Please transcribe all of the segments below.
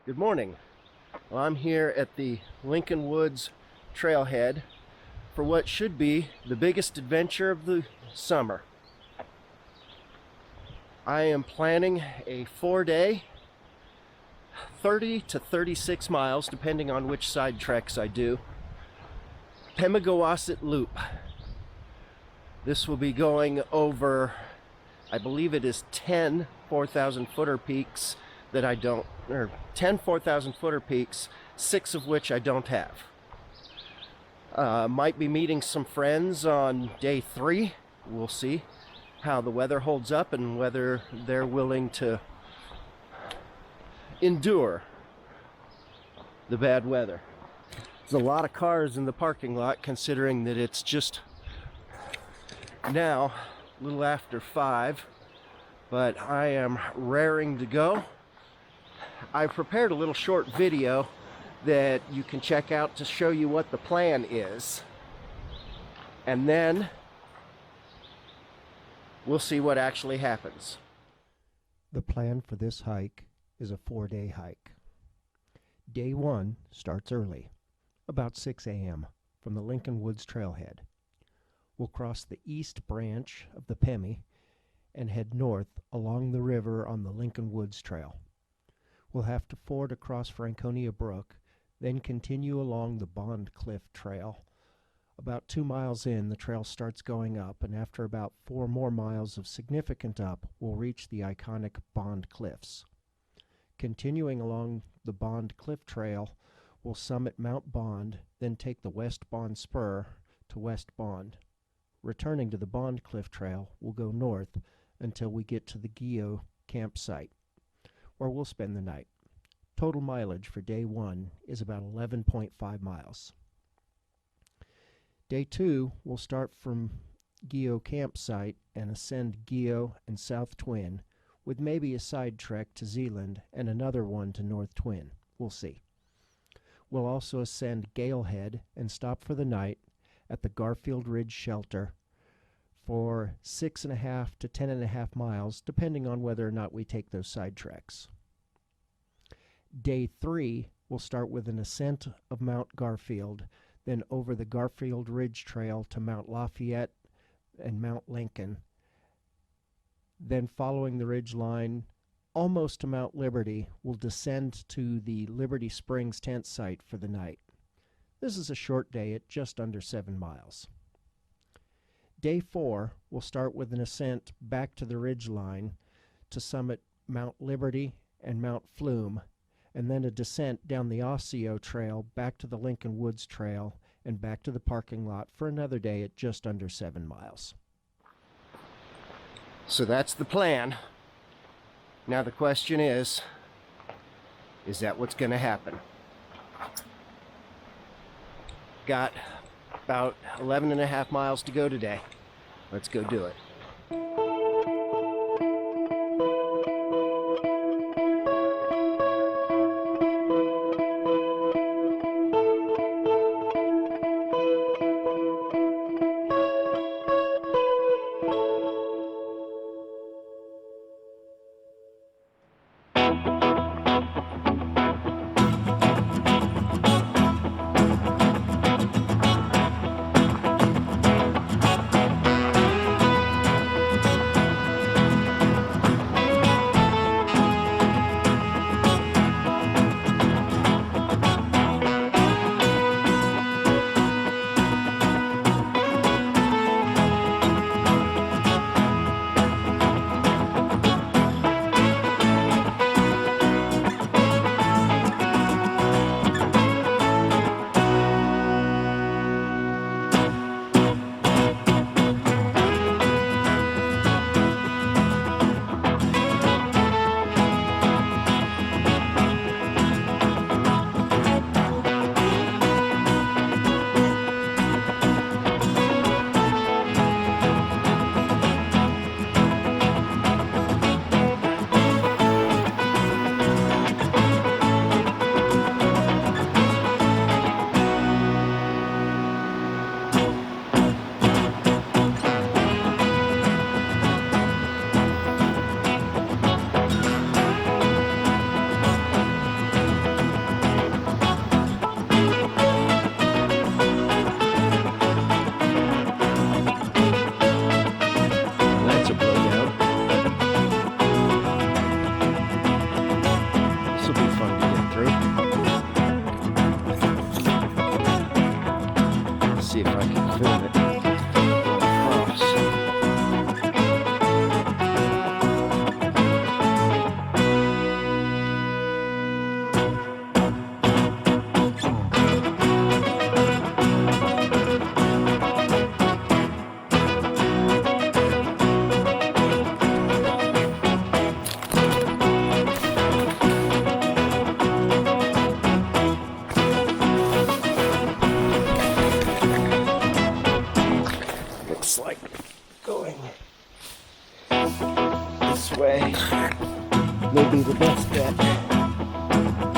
Good morning. Well, I'm here at the Lincoln Woods trailhead for what should be the biggest adventure of the summer. I am planning a 4-day, 30 to 36 miles, depending on which side treks I do, Pemigewasset Loop. This will be going over, I believe it is 10 4,000 footer peaks that I don't, or 10 4,000 footer peaks, 6 of which I don't have. Might be meeting some friends on day 3. We'll see how the weather holds up and whether they're willing to endure the bad weather. There's a lot of cars in the parking lot, considering that it's just now a little after 5, but I am raring to go. I prepared a little short video that you can check out to show you what the plan is, and then we'll see what actually happens. The plan for this hike is a 4-day hike. Day 1 starts early, about 6 a.m. from the Lincoln Woods trailhead. We'll cross the east branch of the Pemi and head north along the river on the Lincoln Woods Trail. We'll have to ford across Franconia Brook, then continue along the Bond Cliff Trail. About 2 miles in, the trail starts going up, and after about 4 more miles of significant up, we'll reach the iconic Bond Cliffs. Continuing along the Bond Cliff Trail, we'll summit Mount Bond, then take the West Bond Spur to West Bond. Returning to the Bond Cliff Trail, we'll go north until we get to the Geo campsite, where we'll spend the night. Total mileage for day 1 is about 11.5 miles. Day 2 will start from Geo campsite and ascend Geo and South Twin, with maybe a side trek to Zealand and another one to North Twin. We'll see. We'll also ascend Galehead and stop for the night at the Garfield Ridge Shelter for 6.5 to 10.5 miles, depending on whether or not we take those side treks. Day 3 will start with an ascent of Mount Garfield, then over the Garfield Ridge Trail to Mount Lafayette and Mount Lincoln. Then following the ridge line, almost to Mount Liberty, we'll descend to the Liberty Springs tent site for the night. This is a short day at just under 7 miles. Day 4 will start with an ascent back to the ridge line to summit Mount Liberty and Mount Flume, and then a descent down the Osseo Trail back to the Lincoln Woods Trail and back to the parking lot for another day at just under 7 miles. So that's the plan. Now the question is that what's going to happen? Got about 11.5 miles to go today. Let's go do it.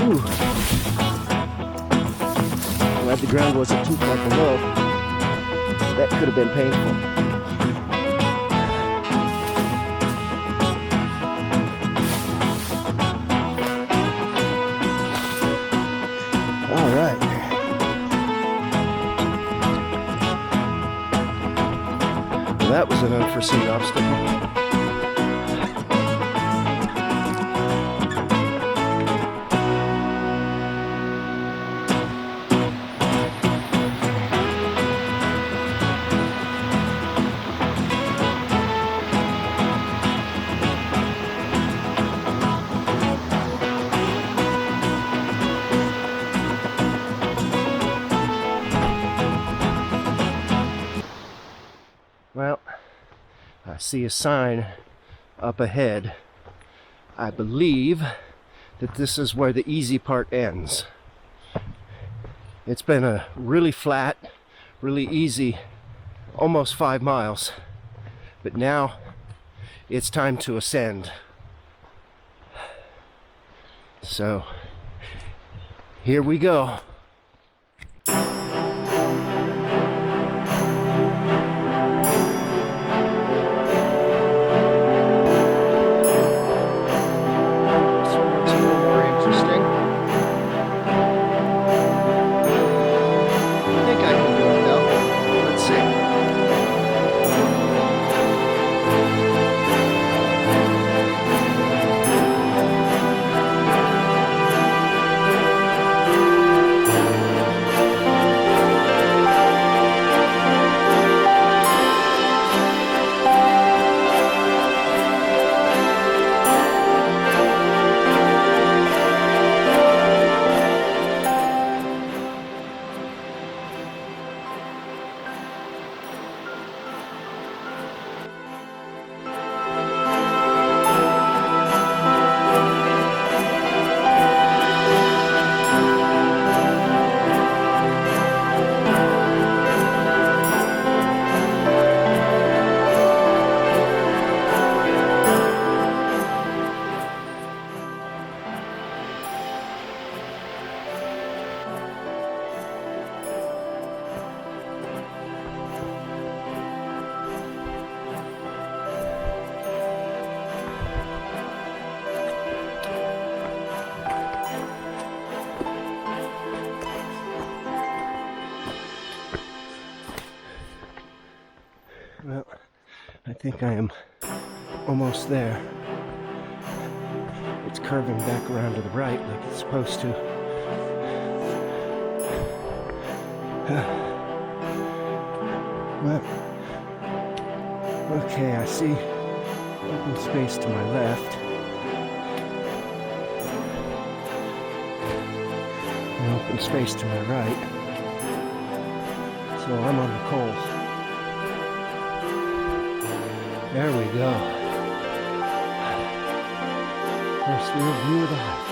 Whew. Glad the ground wasn't too far below. That could have been painful. All right. Well, that was an unforeseen obstacle. Well, I see a sign up ahead. I believe that this is where the easy part ends. It's been a really flat, really easy, almost 5 miles. But now it's time to ascend. So here we go. Well, I think I am almost there. It's curving back around to the right like it's supposed to. Well, okay, I see open space to my left. And open space to my right. So I'm on the coals. There we go. First real view of the hike.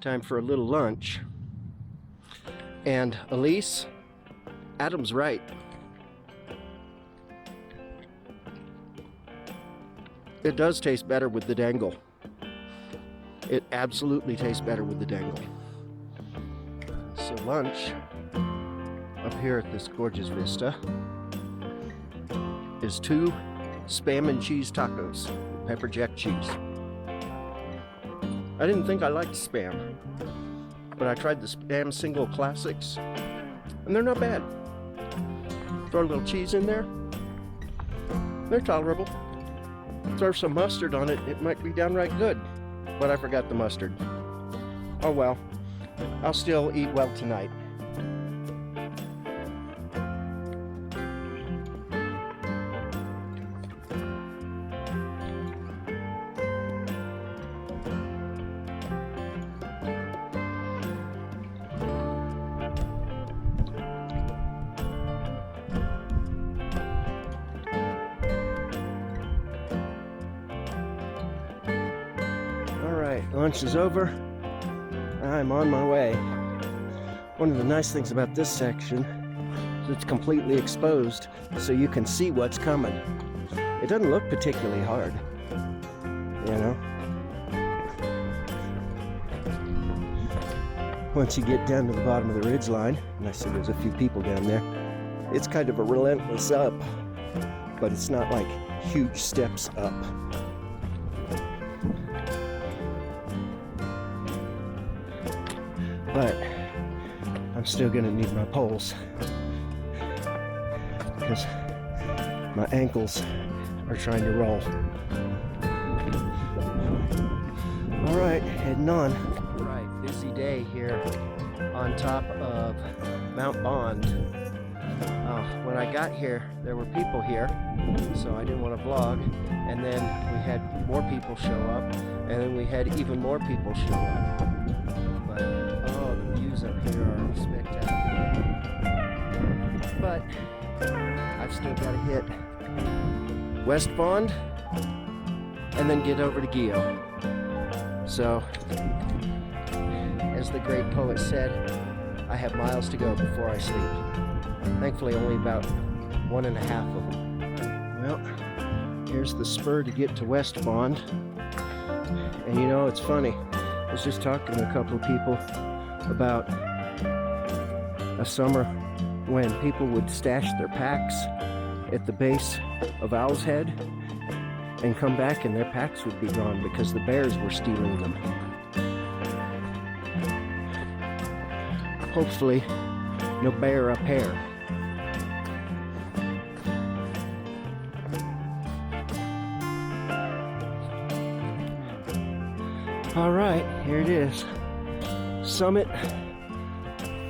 Time for a little lunch. And Elise, Adam's right. It does taste better with the dangle. It absolutely tastes better with the dangle. So lunch up here at this gorgeous vista is 2 Spam and cheese tacos, pepper jack cheese. I didn't think I liked Spam. but I tried the Spam Single Classics, and they're not bad. Throw a little cheese in there, they're tolerable. Throw some mustard on it, it might be downright good, but I forgot the mustard. Oh well, I'll still eat well tonight. Lunch is over. I'm on my way. One of the nice things about this section is it's completely exposed, so you can see what's coming. It doesn't look particularly hard, you know. Once you get down to the bottom of the ridge line, and I see there's a few people down there, it's kind of a relentless up, but it's not like huge steps up. But I'm still gonna need my poles because my ankles are trying to roll. All right, heading on. All right, busy day here on top of Mount Bond. When I got here, there were people here, so I didn't want to vlog. And then we had more people show up, and then we had even more people show up. But oh, the views up here are spectacular. But I've still got to hit West Bond and then get over to Gio. So, as the great poet said, I have miles to go before I sleep. Thankfully, only about 1.5 of them. Well, here's the spur to get to West Bond. And you know, it's funny. I was just talking to a couple of people about a summer when people would stash their packs at the base of Owl's Head and come back and their packs would be gone because the bears were stealing them. Hopefully, no bear up here. All right, here it is. Summit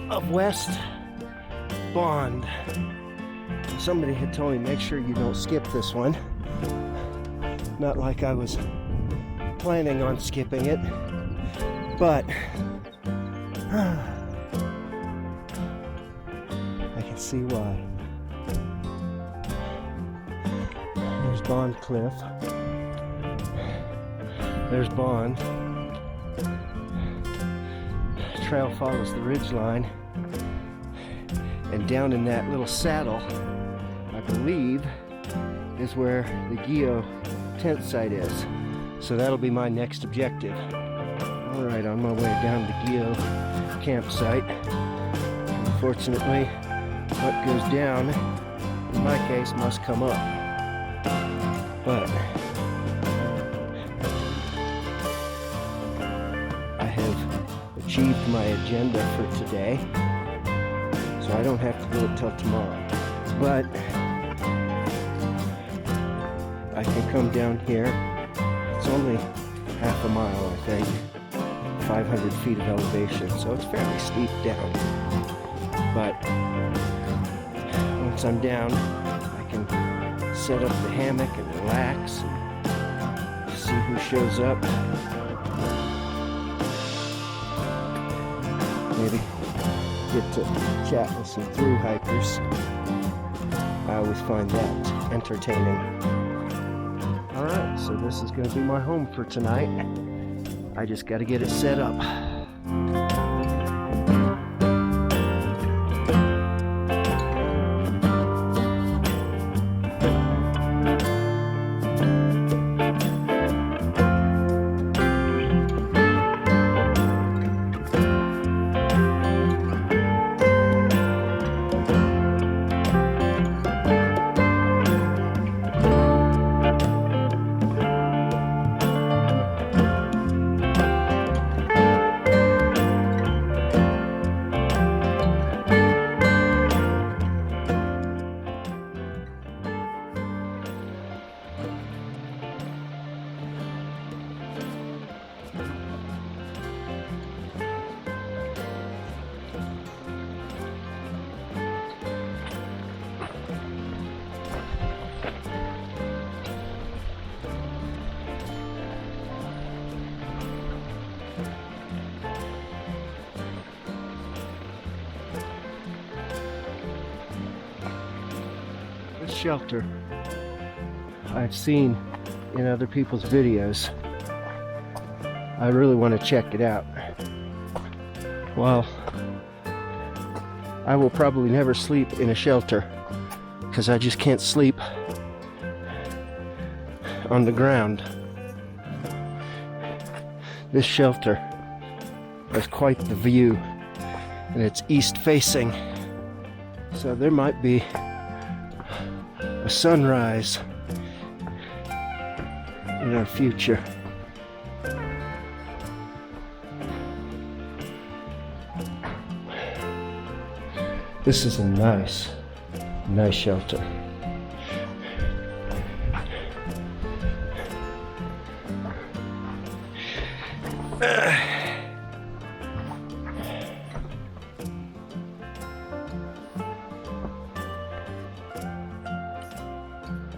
of West Bond. Somebody had told me make sure you don't skip this one. Not like I was planning on skipping it, but I can see why. There's Bond Cliff. There's Bond. Trail follows the ridge line, and down in that little saddle, I believe, is where the Gio tent site is. So that'll be my next objective. All right, on my way down to Gio campsite. Unfortunately, what goes down, in my case, must come up. But I have achieved my agenda for today, so I don't have to do it till tomorrow. But I can come down here. It's only half a mile, I think, 500 feet of elevation, so it's fairly steep down. But once I'm down, I can set up the hammock and relax and see who shows up. Maybe get to chat with some thru hikers. I always find that entertaining. Alright, so this is going to be my home for tonight. I just got to get it set up. shelter I've seen in other people's videos. I really want to check it out. Well, I will probably never sleep in a shelter because I just can't sleep on the ground. This shelter has quite the view, and it's east facing, so there might be a sunrise in our future. This is a nice shelter.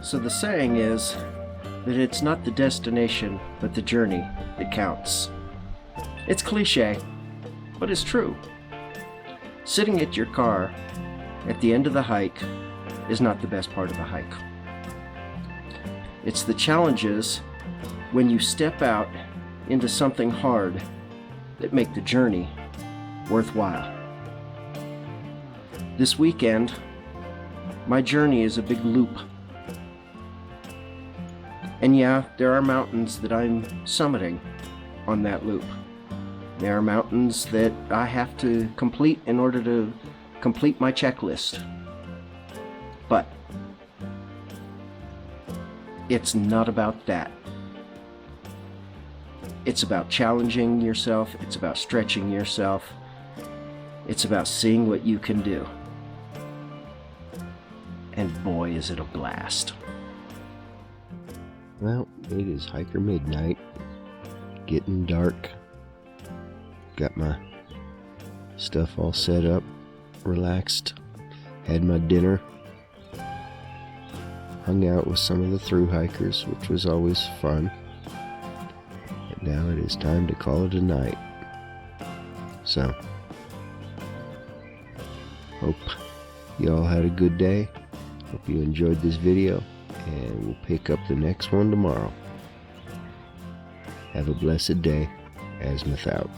So the saying is that it's not the destination, but the journey that counts. It's cliche, but it's true. Sitting at your car at the end of the hike is not the best part of the hike. It's the challenges when you step out into something hard that make the journey worthwhile. This weekend, my journey is a big loop. And yeah, there are mountains that I'm summiting on that loop. There are mountains that I have to complete in order to complete my checklist. But it's not about that. It's about challenging yourself. It's about stretching yourself. It's about seeing what you can do. And boy, is it a blast. Well, it is hiker midnight, getting dark. Got my stuff all set up, relaxed, had my dinner, hung out with some of the thru hikers, which was always fun. And now it is time to call it a night. So, hope you all had a good day. Hope you enjoyed this video, and we'll pick up the next one tomorrow. Have a blessed day. Azimuth out.